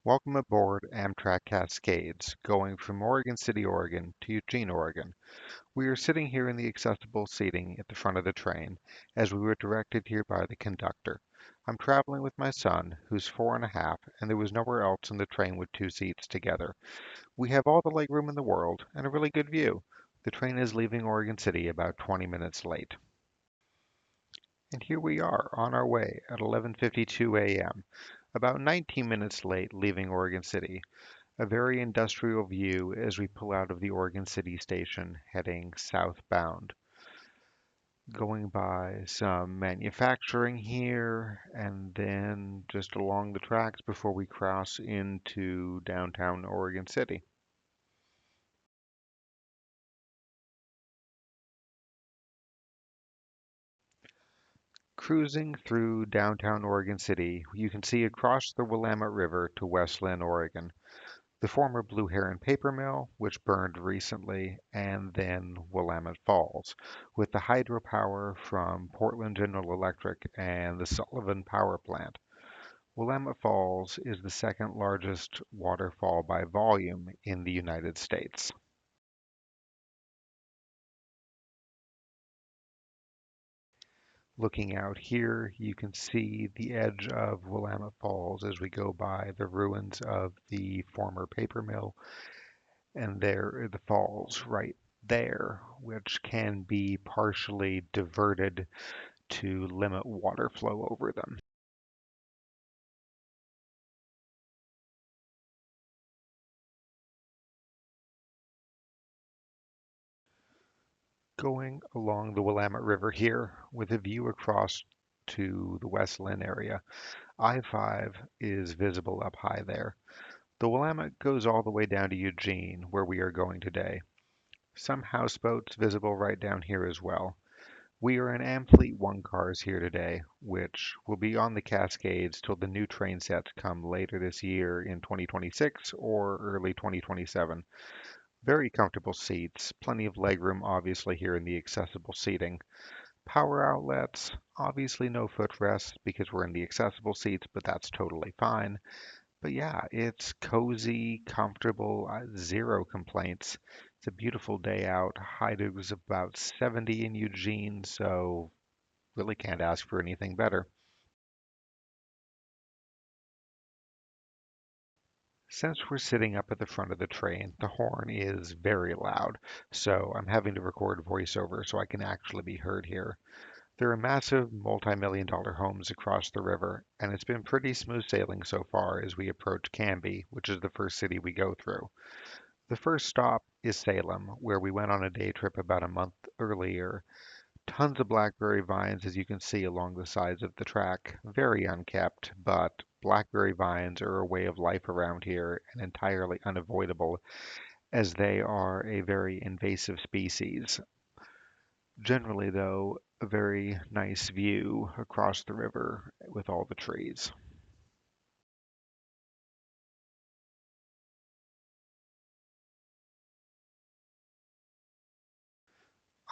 Welcome aboard Amtrak Cascades, going from Oregon City, Oregon to Eugene, Oregon. We are sitting here in the accessible seating at the front of the train, as we were directed here by the conductor. I'm traveling with my son, who's 4.5, and there was nowhere else in the train with two seats together. We have all the legroom in the world and a really good view. The train is leaving Oregon City about 20 minutes late. And here we are on our way at 11:52 a.m., about 19 minutes late leaving Oregon City. A very industrial view as we pull out of the Oregon City station heading southbound. Going by some manufacturing here and then just along the tracks before we cross into downtown Oregon City. Cruising through downtown Oregon City, you can see across the Willamette River to West Lynn, Oregon. The former Blue Heron Paper Mill, which burned recently, and then Willamette Falls, with the hydropower from Portland General Electric and the Sullivan Power Plant. Willamette Falls is the second largest waterfall by volume in the United States. Looking out here, you can see the edge of Willamette Falls as we go by the ruins of the former paper mill, and there are the falls right there, which can be partially diverted to limit water flow over them. Going along the Willamette River here with a view across to the West Lynn area, I-5 is visible up high there. The Willamette goes all the way down to Eugene, where we are going today. Some houseboats visible right down here as well. We are in Amfleet 1 cars here today, which will be on the Cascades till the new train sets come later this year in 2026 or early 2027. Very comfortable seats, plenty of legroom obviously here in the accessible seating. Power outlets, obviously no footrests because we're in the accessible seats, but that's totally fine. But yeah, it's cozy, comfortable, zero complaints. It's a beautiful day out. High was about 70 in Eugene, so really can't ask for anything better. Since we're sitting up at the front of the train, the horn is very loud, so I'm having to record voiceover so I can actually be heard here. There are massive multi-million dollar homes across the river, and it's been pretty smooth sailing so far as we approach Canby, which is the first city we go through. The first stop is Salem, where we went on a day trip about a month earlier. Tons of blackberry vines, as you can see along the sides of the track. Very unkept, but blackberry vines are a way of life around here and entirely unavoidable as they are a very invasive species. Generally, though, a very nice view across the river with all the trees.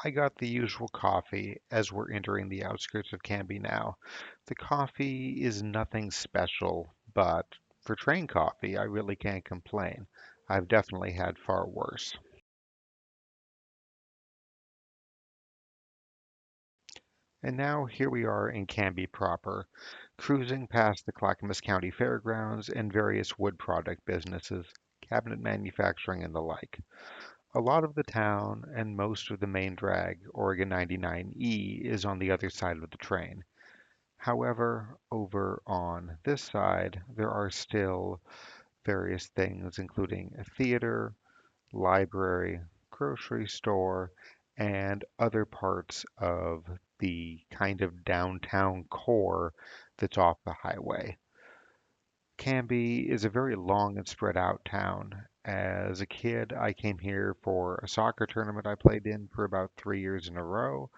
I got the usual coffee as we're entering the outskirts of Canby now. The coffee is nothing special, but for train coffee, I really can't complain. I've definitely had far worse. And now here we are in Canby proper, cruising past the Clackamas County Fairgrounds and various wood product businesses, cabinet manufacturing and the like. A lot of the town and most of the main drag, Oregon 99E, is on the other side of the train. However, over on this side, there are still various things, including a theater, library, grocery store, and other parts of the kind of downtown core that's off the highway. Canby is a very long and spread out town. As a kid, I came here for a soccer tournament I played in for about 3 years in a row,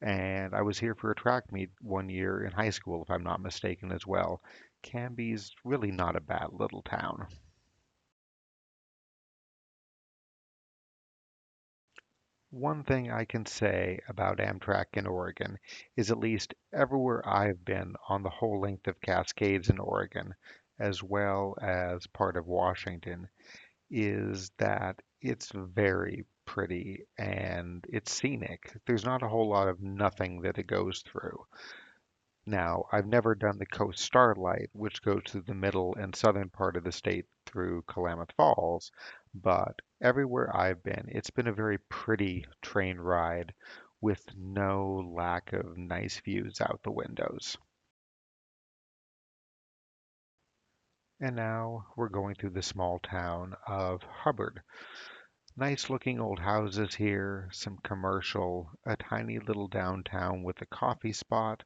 and I was here for a track meet 1 year in high school, if I'm not mistaken, as well. Canby's really not a bad little town. One thing I can say about Amtrak in Oregon is at least everywhere I've been on the whole length of Cascades in Oregon, as well as part of Washington, is that it's very pretty and it's scenic. There's not a whole lot of nothing that it goes through. Now, I've never done the Coast Starlight, which goes through the middle and southern part of the state through Klamath Falls, but everywhere I've been, it's been a very pretty train ride with no lack of nice views out the windows. And now we're going through the small town of Hubbard. Nice looking old houses here, some commercial, a tiny little downtown with a coffee spot.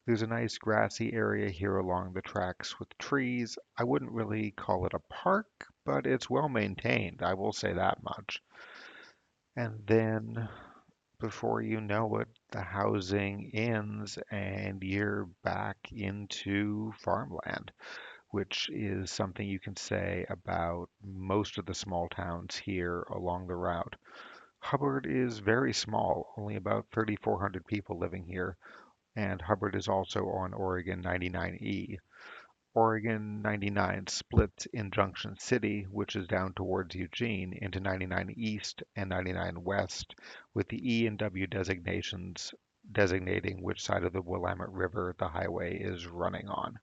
There's a nice grassy area here along the tracks with trees. I wouldn't really call it a park, but it's well maintained, I will say that much. And then before you know it, the housing ends and you're back into farmland, which is something you can say about most of the small towns here along the route. Hubbard is very small, only about 3,400 people living here, and Hubbard is also on Oregon 99E. Oregon 99 splits in Junction City, which is down towards Eugene, into 99 East and 99 West, with the E and W designations designating which side of the Willamette River the highway is running on.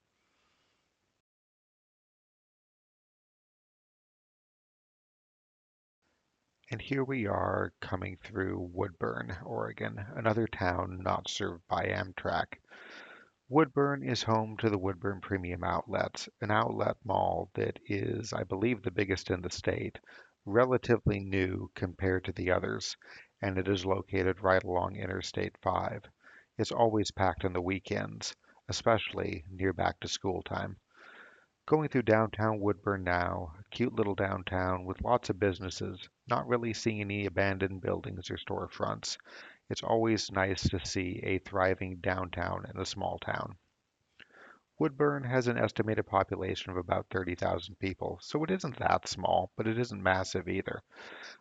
And here we are coming through Woodburn, Oregon, another town not served by Amtrak. Woodburn is home to the Woodburn Premium Outlets, an outlet mall that is, I believe, the biggest in the state, relatively new compared to the others, and it is located right along Interstate 5. It's always packed on the weekends, especially near back to school time. Going through downtown Woodburn now, a cute little downtown with lots of businesses, not really seeing any abandoned buildings or storefronts. It's always nice to see a thriving downtown in a small town. Woodburn has an estimated population of about 30,000 people, so it isn't that small, but it isn't massive either.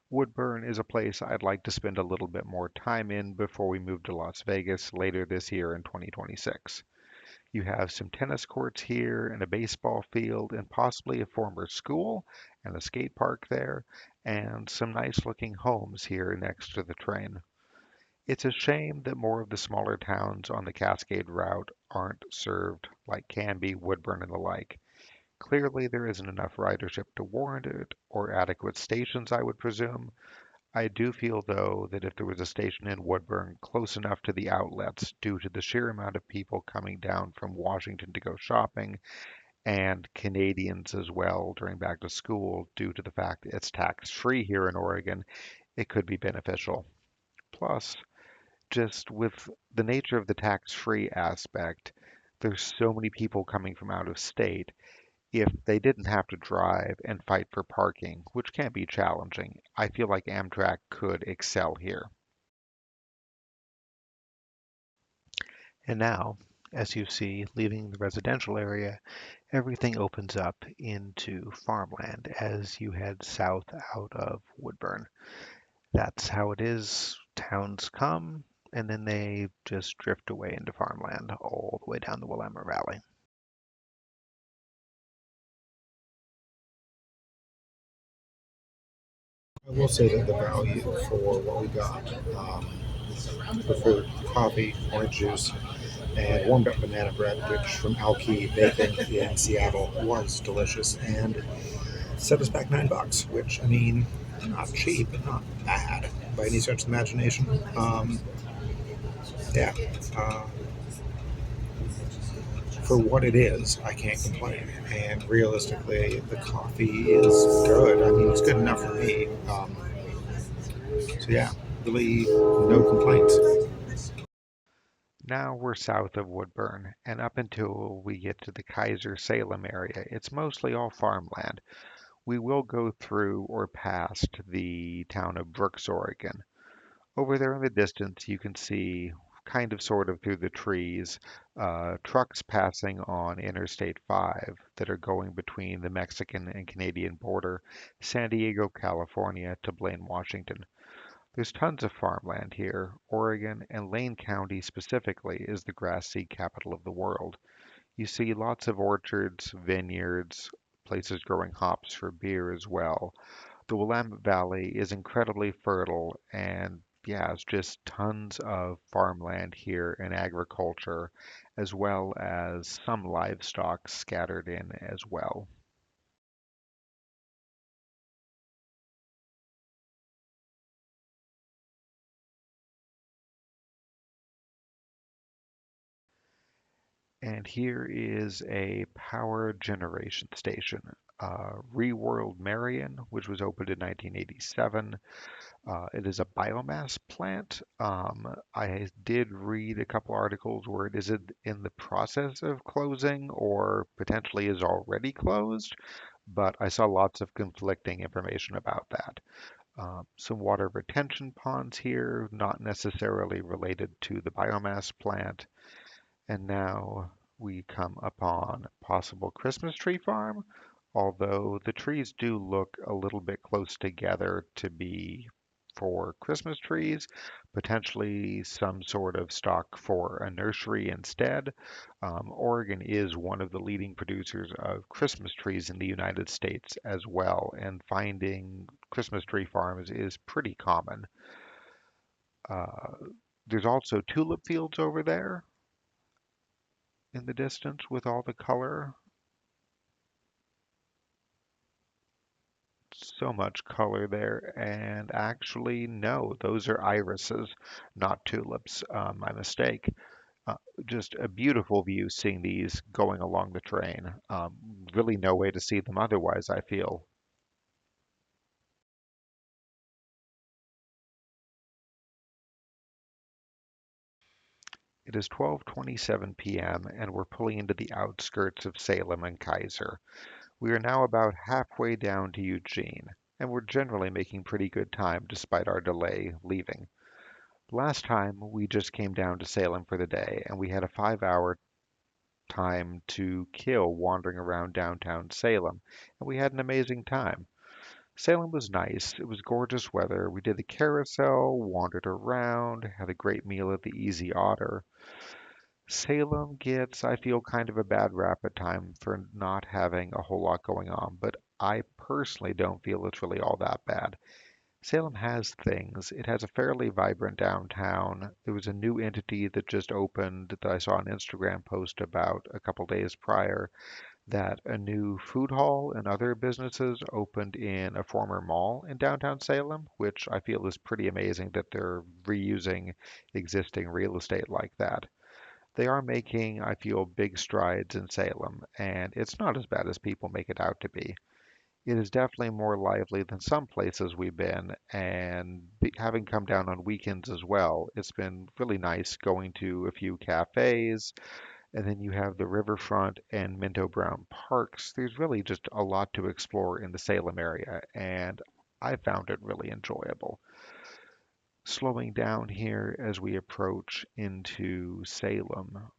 Woodburn is a place I'd like to spend a little bit more time in before we move to Las Vegas later this year in 2026. You have some tennis courts here and a baseball field and possibly a former school and a skate park there and some nice looking homes here next to the train. It's a shame that more of the smaller towns on the Cascade route aren't served like Canby, Woodburn, and the like. Clearly, there isn't enough ridership to warrant it, or adequate stations, I would presume. I do feel, though, that if there was a station in Woodburn close enough to the outlets due to the sheer amount of people coming down from Washington to go shopping, and Canadians as well during back to school due to the fact that it's tax free here in Oregon, it could be beneficial. Plus, just with the nature of the tax-free aspect, there's so many people coming from out of state. If they didn't have to drive and fight for parking, which can be challenging, I feel like Amtrak could excel here. And now, as you see, leaving the residential area, everything opens up into farmland as you head south out of Woodburn. That's how it is. Towns come and then they just drift away into farmland all the way down the Willamette Valley. I will say that the value for what we got for food, coffee, orange juice, and warmed up banana bread, which from Alki Bacon in Seattle was delicious and set us back $9, which I mean, not cheap, but not bad by any stretch of the imagination. Yeah, uh, for what it is, I can't complain. And realistically, the coffee is good. I mean, it's good enough for me. So yeah, really no complaints. Now we're south of Woodburn, and up until we get to the Kaiser Salem area, it's mostly all farmland. We will go through or past the town of Brooks, Oregon. Over there in the distance, you can see, kind of sort of through the trees, trucks passing on Interstate 5 that are going between the Mexican and Canadian border, San Diego, California, to Blaine, Washington. There's tons of farmland here. Oregon and Lane County specifically is the grass seed capital of the world. You see lots of orchards, vineyards, places growing hops for beer as well. The Willamette Valley is incredibly fertile and yeah, it's just tons of farmland here and agriculture, as well as some livestock scattered in as well. And here is a power generation station. Reworld Marion, which was opened in 1987. It is a biomass plant. I did read a couple articles where it is in the process of closing or potentially is already closed, but I saw lots of conflicting information about that. Some water retention ponds here, not necessarily related to the biomass plant. And now we come upon possible Christmas tree farm, although the trees do look a little bit close together to be for Christmas trees, potentially some sort of stock for a nursery instead. Oregon is one of the leading producers of Christmas trees in the United States as well, and finding Christmas tree farms is pretty common. Uh, there's also tulip fields over there in the distance with all the color. So much color there. And actually, no, those are irises, not tulips. My mistake. Uh, just a beautiful view seeing these going along the train. Really no way to see them otherwise, I feel. It is 12:27 p.m. and we're pulling into the outskirts of Salem and Kaiser. We are now about halfway down to Eugene, and we're generally making pretty good time despite our delay leaving. Last time we just came down to Salem for the day, and we had a 5 hour time to kill wandering around downtown Salem, and we had an amazing time. Salem was nice. It was gorgeous weather. We did the carousel, wandered around, had a great meal at the Easy Otter. Salem gets, I feel, kind of a bad rap at times for not having a whole lot going on, but I personally don't feel it's really all that bad. Salem has things. It has a fairly vibrant downtown. There was a new entity that just opened that I saw an Instagram post about a couple days prior, that a new food hall and other businesses opened in a former mall in downtown Salem, which I feel is pretty amazing that they're reusing existing real estate like that. They are making, I feel, big strides in Salem, and it's not as bad as people make it out to be. It is definitely more lively than some places we've been, and having come down on weekends as well, it's been really nice going to a few cafes, and then you have the riverfront and Minto Brown parks. There's really just a lot to explore in the Salem area, and I found it really enjoyable. Slowing down here as we approach into Salem,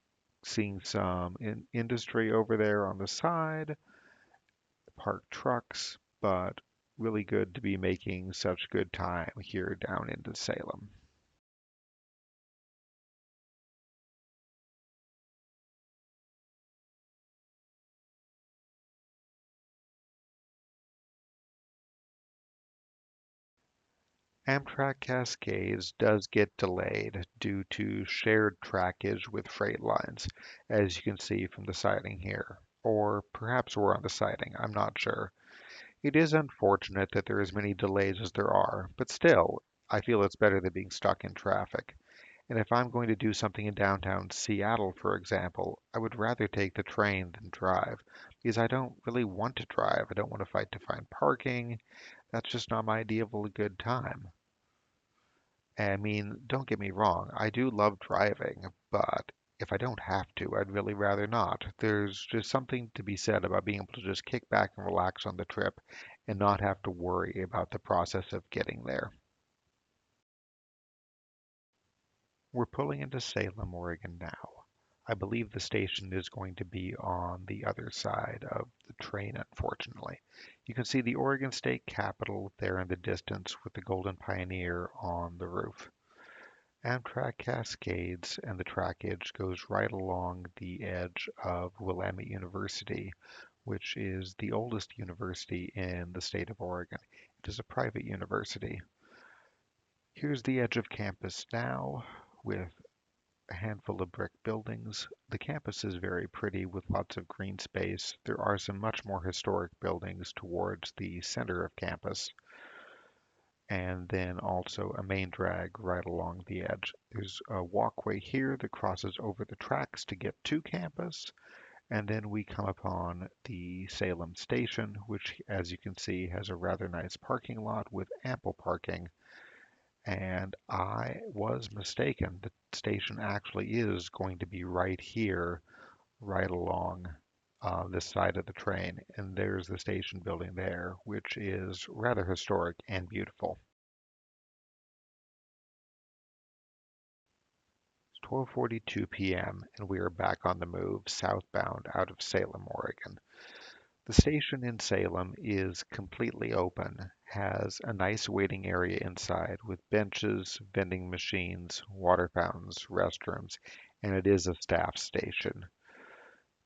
seeing some industry over there on the side, parked trucks, but really good to be making such good time here down into Salem. Amtrak Cascades does get delayed due to shared trackage with freight lines, as you can see from the siding here. Or perhaps we're on the siding, I'm not sure. It is unfortunate that there are as many delays as there are, but still, I feel it's better than being stuck in traffic. And if I'm going to do something in downtown Seattle, for example, I would rather take the train than drive because I don't really want to drive. I don't want to fight to find parking. That's just not my idea of a good time. I mean, don't get me wrong, I do love driving, but if I don't have to, I'd really rather not. There's just something to be said about being able to just kick back and relax on the trip and not have to worry about the process of getting there. We're pulling into Salem, Oregon now. I believe the station is going to be on the other side of the train, unfortunately. You can see the Oregon State Capitol there in the distance with the Golden Pioneer on the roof. Amtrak Cascades and the trackage goes right along the edge of Willamette University, which is the oldest university in the state of Oregon. It is a private university. Here's the edge of campus now with a handful of brick buildings. The campus is very pretty with lots of green space. There are some much more historic buildings towards the center of campus, and then also a main drag right along the edge. There's a walkway here that crosses over the tracks to get to campus, and then we come upon the Salem station, which, as you can see, has a rather nice parking lot with ample parking. And I was mistaken. The station actually is going to be right here, right along this side of the train. And there's the station building there, which is rather historic and beautiful. It's 12:42 p.m. and we are back on the move southbound out of Salem, Oregon. The station in Salem is completely open, has a nice waiting area inside with benches, vending machines, water fountains, restrooms, and it is a staff station.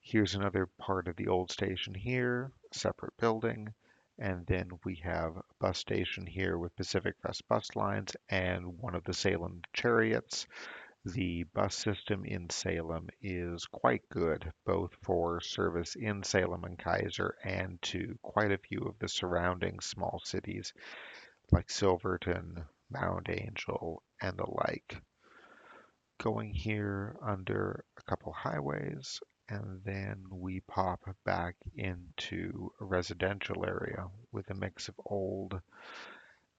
Here's another part of the old station here, a separate building, and then we have a bus station here with Pacific Crest bus lines and one of the Salem chariots. The bus system in Salem is quite good, both for service in Salem and Kaiser and to quite a few of the surrounding small cities like Silverton, Mount Angel, and the like. Going here under a couple highways, and then we pop back into a residential area with a mix of old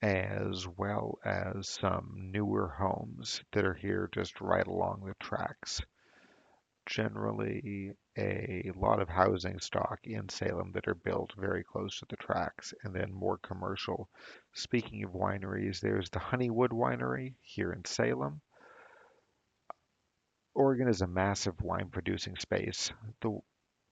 as well as some newer homes that are here just right along the tracks. Generally, a lot of housing stock in Salem that are built very close to the tracks, and then more commercial. Speaking of wineries, there's the Honeywood Winery here in Salem. Oregon is a massive wine producing space. The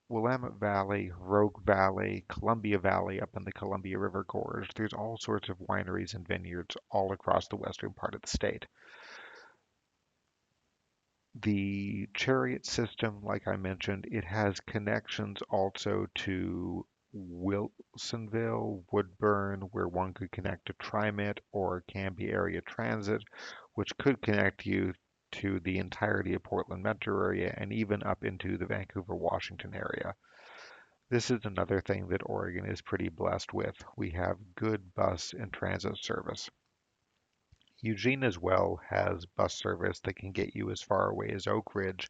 Willamette Valley, Rogue Valley, Columbia Valley up in the Columbia River Gorge, there's all sorts of wineries and vineyards all across the western part of the state. The chariot system, like I mentioned, it has connections also to Wilsonville, Woodburn, where one could connect to TriMet or Canby Area Transit, which could connect you to the entirety of Portland metro area and even up into the Vancouver, Washington area. This is another thing that Oregon is pretty blessed with. We have good bus and transit service. Eugene as well has bus service that can get you as far away as Oak Ridge,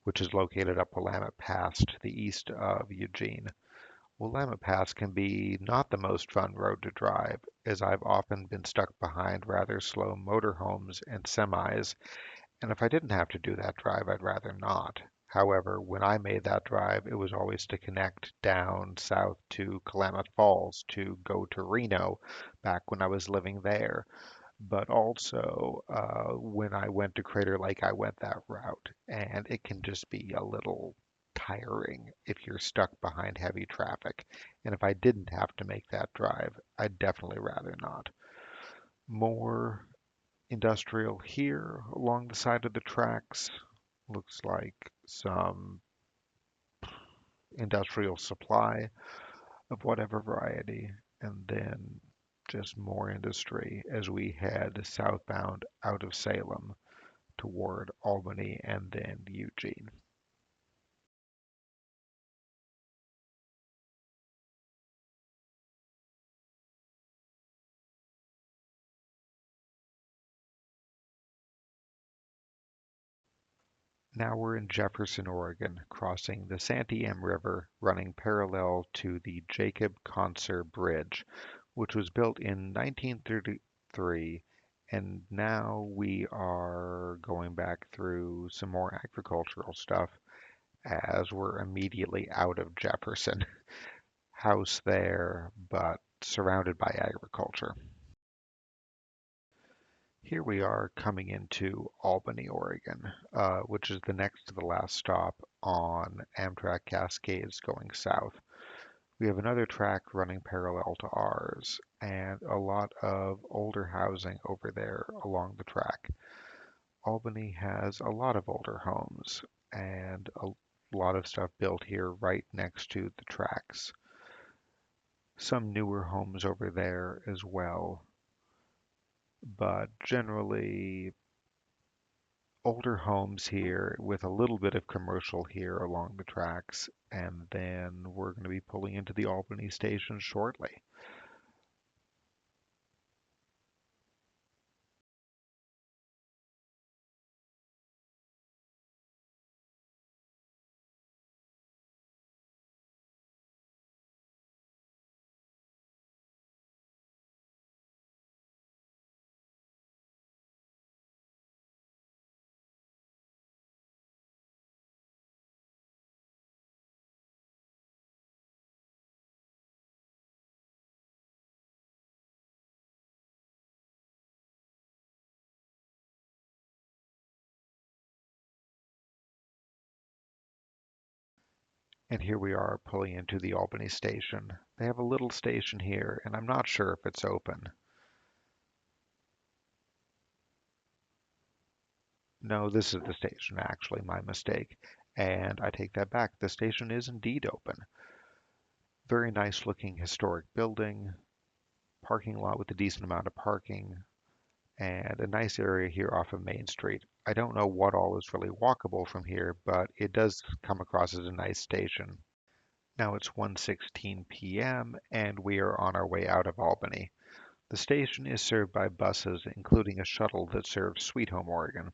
which is located up Willamette Pass to the east of Eugene. Willamette Pass can be not the most fun road to drive, as I've often been stuck behind rather slow motorhomes and semis, and if I didn't have to do that drive, I'd rather not. However, when I made that drive, it was always to connect down south to Klamath Falls to go to Reno back when I was living there. But also, when I went to Crater Lake, I went that route, and it can just be a little tiring if you're stuck behind heavy traffic. And if I didn't have to make that drive, I'd definitely rather not. More industrial here along the side of the tracks. Looks like some industrial supply of whatever variety, and then just more industry as we head southbound out of Salem toward Albany and then Eugene. Now we're in Jefferson, Oregon, crossing the Santee M River, running parallel to the Jacob Conser Bridge, which was built in 1933. And now we are going back through some more agricultural stuff as we're immediately out of Jefferson. House there, but surrounded by agriculture. Here we are coming into Albany, Oregon, which is the next to the last stop on Amtrak Cascades going south. We have another track running parallel to ours and a lot of older housing over there along the track. Albany has a lot of older homes and a lot of stuff built here right next to the tracks. Some newer homes over there as well, but generally older homes here with a little bit of commercial here along the tracks. And then we're going to be pulling into the Albany station shortly. And here we are pulling into the Albany station. They have a little station here, and I'm not sure if it's open. No, this is the station, actually, my mistake. And I take that back. The station is indeed open. Very nice looking historic building, parking lot with a decent amount of parking, and a nice area here off of Main Street. I don't know what all is really walkable from here, but it does come across as a nice station. Now it's 1:16 p.m. and we are on our way out of Albany. The station is served by buses, including a shuttle that serves Sweet Home, Oregon.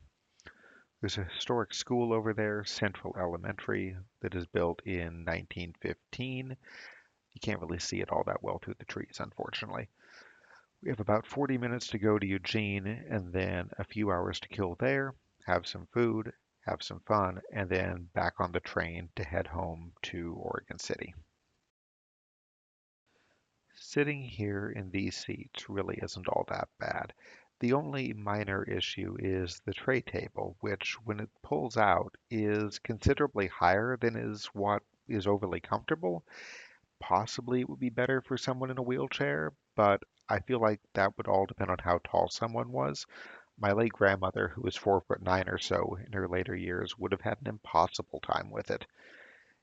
There's a historic school over there, Central Elementary, that is built in 1915. You can't really see it all that well through the trees, unfortunately. We have about 40 minutes to go to Eugene and then a few hours to kill there, have some food, have some fun, and then back on the train to head home to Oregon City. Sitting here in these seats really isn't all that bad. The only minor issue is the tray table, which, when it pulls out, is considerably higher than is what is overly comfortable. Possibly it would be better for someone in a wheelchair, but I feel like that would all depend on how tall someone was. My late grandmother, who was 4'9" or so in her later years, would have had an impossible time with it.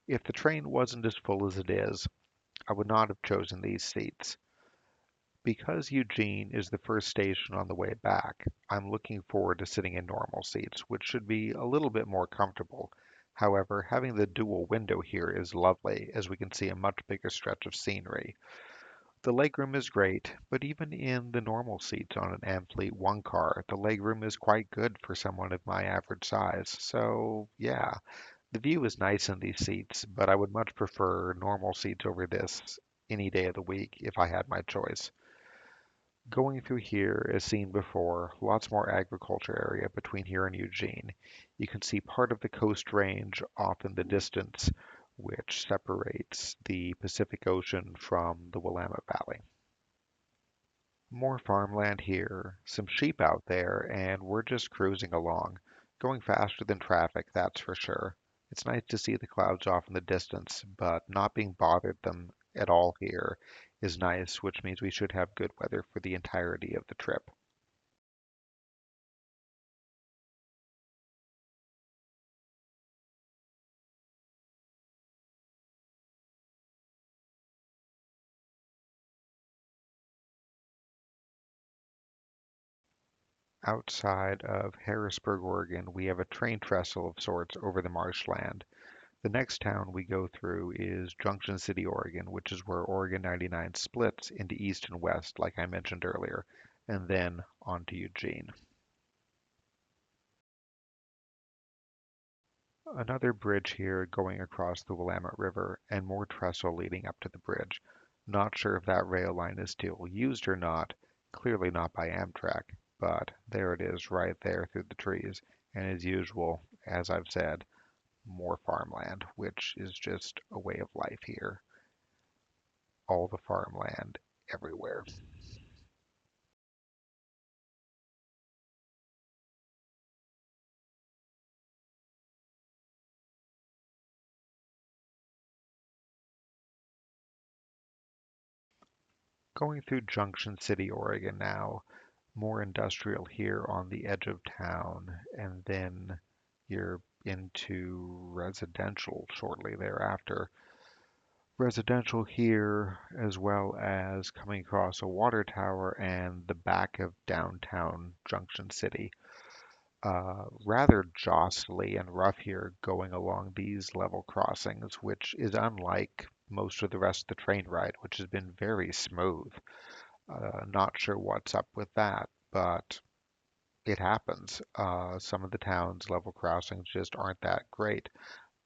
If the train wasn't as full as it is, I would not have chosen these seats. Because Eugene is the first station on the way back, I'm looking forward to sitting in normal seats, which should be a little bit more comfortable. However, having the dual window here is lovely, as we can see a much bigger stretch of scenery. The legroom is great, but even in the normal seats on an Amfleet 1 car, the legroom is quite good for someone of my average size. So, yeah, the view is nice in these seats, but I would much prefer normal seats over this any day of the week if I had my choice. Going through here, as seen before, lots more agriculture area between here and Eugene. You can see part of the Coast Range off in the distance, which separates the Pacific Ocean from the Willamette Valley. More farmland here, some sheep out there, and we're just cruising along, going faster than traffic, that's for sure. It's nice to see the clouds off in the distance, but not being bothered them at all here is nice, which means we should have good weather for the entirety of the trip. Outside of Harrisburg, Oregon, we have a train trestle of sorts over the marshland. The next town we go through is Junction City, Oregon, which is where Oregon 99 splits into east and west, like I mentioned earlier, and then on to Eugene. Another bridge here going across the Willamette River, and more trestle leading up to the bridge. Not sure if that rail line is still used or not, clearly not by Amtrak, but there it is right there through the trees. And as usual, as I've said, more farmland, which is just a way of life here. All the farmland everywhere. Going through Junction City, Oregon now. More industrial here on the edge of town, and then you're into residential shortly thereafter. Residential here, as well as coming across a water tower and the back of downtown Junction City. Rather jostly and rough here going along these level crossings, which is unlike most of the rest of the train ride, which has been very smooth. Not sure what's up with that, but it happens. Some of the town's level crossings just aren't that great,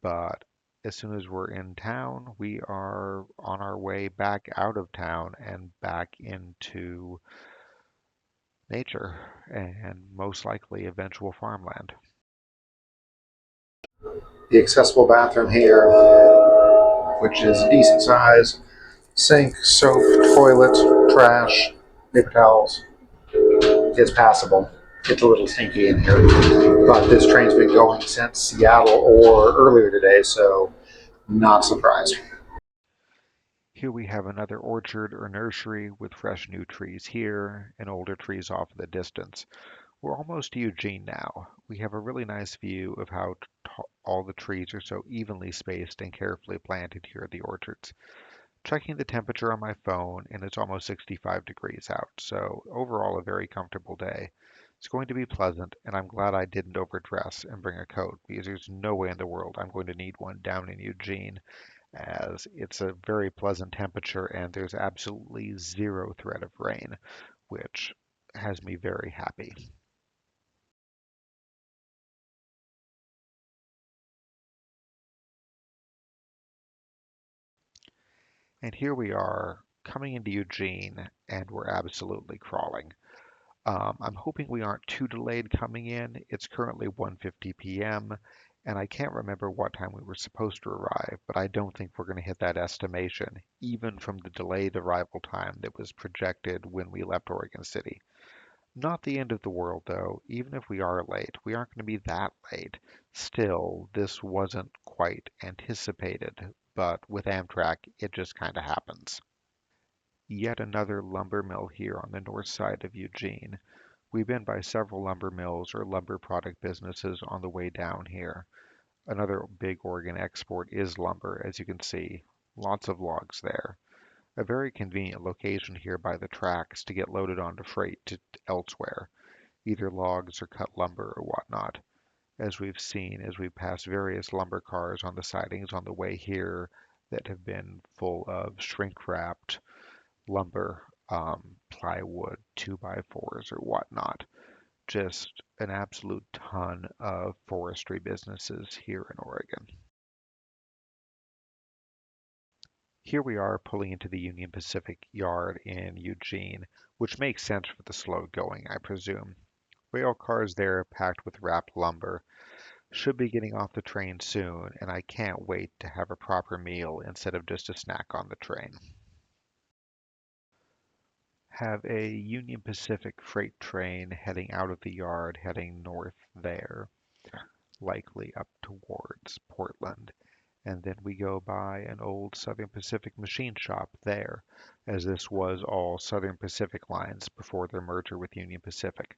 but as soon as we're in town, we are on our way back out of town and back into nature and most likely eventual farmland. The accessible bathroom here, which is decent size, sink, soap, toilet, trash, paper towels. It's passable. It's a little stinky in here, but this train's been going since Seattle or earlier today, so not surprised. Here we have another orchard or nursery with fresh new trees here and older trees off in the distance. We're almost to Eugene now. We have a really nice view of how all the trees are so evenly spaced and carefully planted here at the orchards. Checking the temperature on my phone, and it's almost 65 degrees out, so overall a very comfortable day. It's going to be pleasant, and I'm glad I didn't overdress and bring a coat because there's no way in the world I'm going to need one down in Eugene, as it's a very pleasant temperature and there's absolutely zero threat of rain, which has me very happy. And here we are coming into Eugene, and we're absolutely crawling. I'm hoping we aren't too delayed coming in. It's currently 1:50 p.m., and I can't remember what time we were supposed to arrive, but I don't think we're going to hit that estimation, even from the delayed arrival time that was projected when we left Oregon City. Not the end of the world, though. Even if we are late, we aren't going to be that late. Still, this wasn't quite anticipated, but with Amtrak, it just kind of happens. Yet another lumber mill here on the north side of Eugene. We've been by several lumber mills or lumber product businesses on the way down here. Another big Oregon export is lumber, as you can see. Lots of logs there. A very convenient location here by the tracks to get loaded onto freight to elsewhere, either logs or cut lumber or whatnot. As we've seen as we pass various lumber cars on the sidings on the way here that have been full of shrink wrapped lumber, plywood, two by fours or whatnot. Just an absolute ton of forestry businesses here in Oregon. Here we are pulling into the Union Pacific yard in Eugene, which makes sense for the slow going, I presume. Rail cars there packed with wrapped lumber. Should be getting off the train soon, and I can't wait to have a proper meal instead of just a snack on the train. Have a Union Pacific freight train heading out of the yard, heading north there, likely up towards Portland. And then we go by an old Southern Pacific machine shop there, as this was all Southern Pacific lines before their merger with Union Pacific.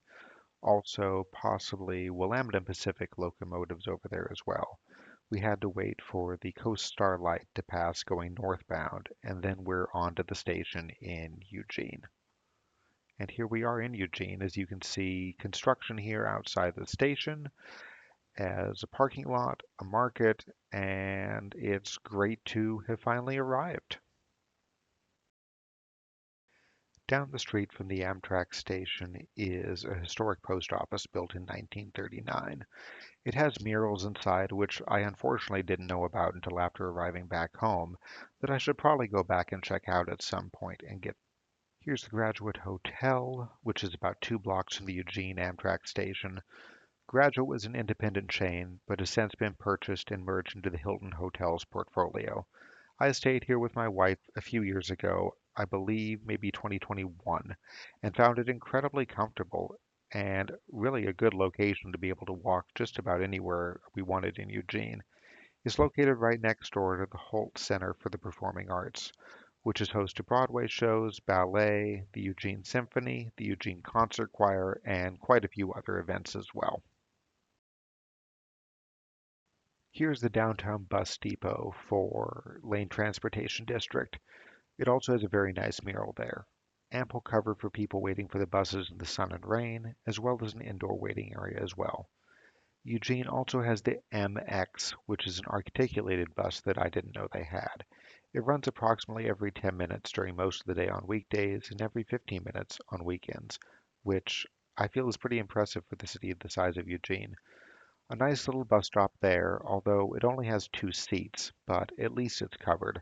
Also, possibly Willamette Pacific locomotives over there as well. We had to wait for the Coast Star light to pass going northbound, and then we're on to the station in Eugene. And here we are in Eugene. As you can see, construction here outside the station as a parking lot, a market, and it's great to have finally arrived. Down the street from the Amtrak station is a historic post office built in 1939. It has murals inside, which I unfortunately didn't know about until after arriving back home, that I should probably go back and check out at some point and get. Here's the Graduate Hotel, which is about 2 blocks from the Eugene Amtrak station. Graduate was an independent chain, but has since been purchased and merged into the Hilton Hotels portfolio. I stayed here with my wife a few years ago, I believe maybe 2021, and found it incredibly comfortable and really a good location to be able to walk just about anywhere we wanted in Eugene. It's located right next door to the Holt Center for the Performing Arts, which is host to Broadway shows, ballet, the Eugene Symphony, the Eugene Concert Choir, and quite a few other events as well. Here's the downtown bus depot for Lane Transportation District. It also has a very nice mural there. Ample cover for people waiting for the buses in the sun and rain, as well as an indoor waiting area as well. Eugene also has the MX, which is an articulated bus that I didn't know they had. It runs approximately every 10 minutes during most of the day on weekdays and every 15 minutes on weekends, which I feel is pretty impressive for the city the size of Eugene. A nice little bus stop there, although it only has two seats, but at least it's covered.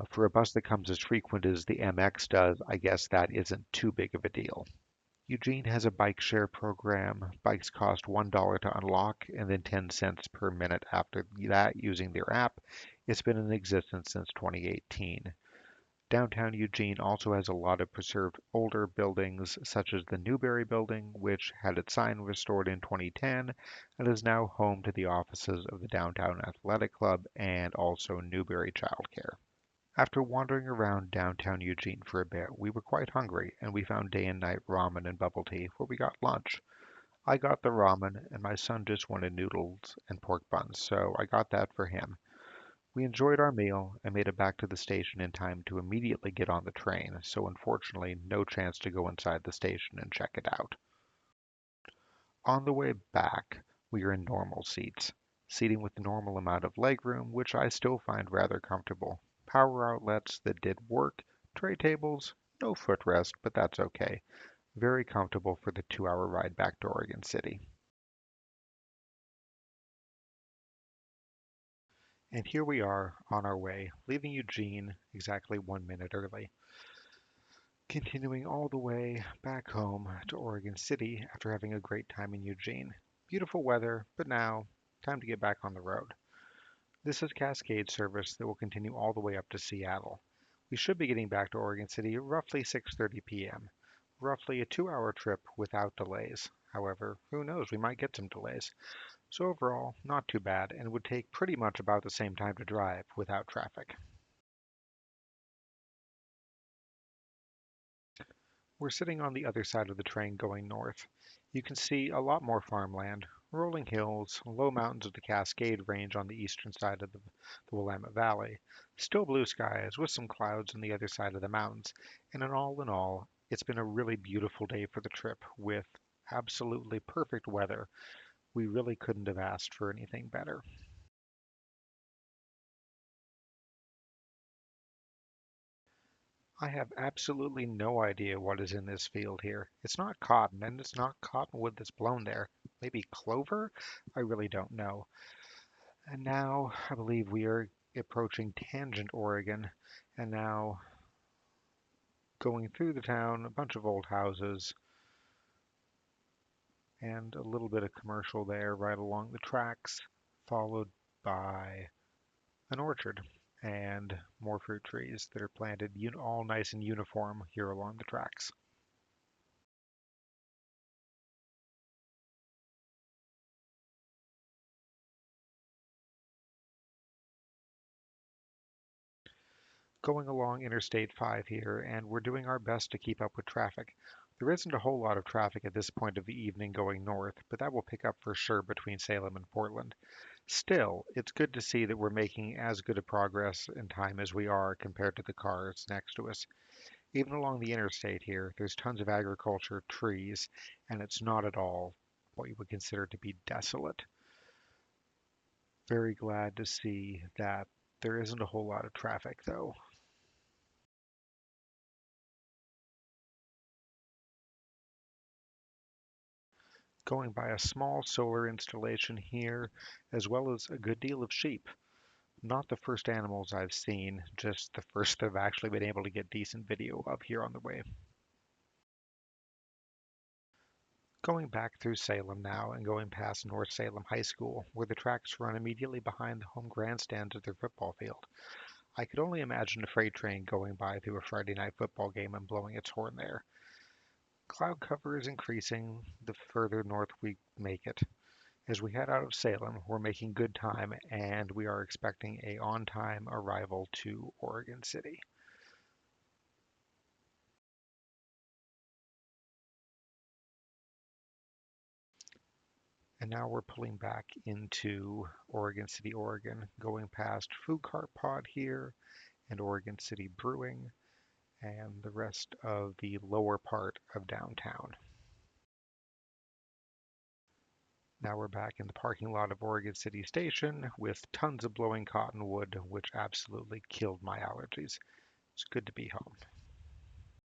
For a bus that comes as frequent as the MX does, I guess that isn't too big of a deal. Eugene has a bike share program. Bikes cost $1 to unlock and then 10 cents per minute after that using their app. It's been in existence since 2018. Downtown Eugene also has a lot of preserved older buildings, such as the Newberry Building, which had its sign restored in 2010 and is now home to the offices of the Downtown Athletic Club and also Newberry Childcare. After wandering around downtown Eugene for a bit, we were quite hungry and we found day and night ramen and bubble tea where we got lunch. I got the ramen and my son just wanted noodles and pork buns, so I got that for him. We enjoyed our meal and made it back to the station in time to immediately get on the train, so unfortunately, no chance to go inside the station and check it out. On the way back, we are in normal seats, seating with the normal amount of legroom, which I still find rather comfortable. Power outlets that did work, tray tables, no footrest, but that's okay. Very comfortable for the 2 hour ride back to Oregon City. And here we are on our way, leaving Eugene exactly 1 minute early, continuing all the way back home to Oregon City after having a great time in Eugene. Beautiful weather, but now time to get back on the road. This is Cascade service that will continue all the way up to Seattle. We should be getting back to Oregon City at roughly 6:30 p.m. Roughly a 2 hour trip without delays. However, who knows, we might get some delays. So overall, not too bad, and would take pretty much about the same time to drive without traffic. We're sitting on the other side of the train going north. You can see a lot more farmland, rolling hills, low mountains of the Cascade Range on the eastern side of the Willamette Valley, still blue skies with some clouds on the other side of the mountains, and in all, it's been a really beautiful day for the trip with absolutely perfect weather. We really couldn't have asked for anything better. I have absolutely no idea what is in this field here. It's not cotton, and it's not cottonwood that's blown there. Maybe clover? I really don't know. And now I believe we are approaching Tangent, Oregon, and now going through the town, a bunch of old houses, and a little bit of commercial there right along the tracks, followed by an orchard and more fruit trees that are planted all nice and uniform here along the tracks. Going along Interstate 5 here, and we're doing our best to keep up with traffic. There isn't a whole lot of traffic at this point of the evening going north, but that will pick up for sure between Salem and Portland. Still, it's good to see that we're making as good a progress in time as we are compared to the cars next to us. Even along the interstate here, there's tons of agriculture, trees, and it's not at all what you would consider to be desolate. Very glad to see that there isn't a whole lot of traffic though. Going by a small solar installation here, as well as a good deal of sheep. Not the first animals I've seen, just the first I've actually been able to get decent video of here on the way. Going back through Salem now and going past North Salem High School, where the tracks run immediately behind the home grandstands of their football field. I could only imagine a freight train going by through a Friday night football game and blowing its horn there. Cloud cover is increasing the further north we make it. As we head out of Salem, we're making good time and we are expecting a on-time arrival to Oregon City. And now we're pulling back into Oregon City, Oregon, going past Food Cart Pod here and Oregon City Brewing and the rest of the lower part of downtown. Now we're back in the parking lot of Oregon City Station with tons of blowing cottonwood, which absolutely killed my allergies. It's good to be home.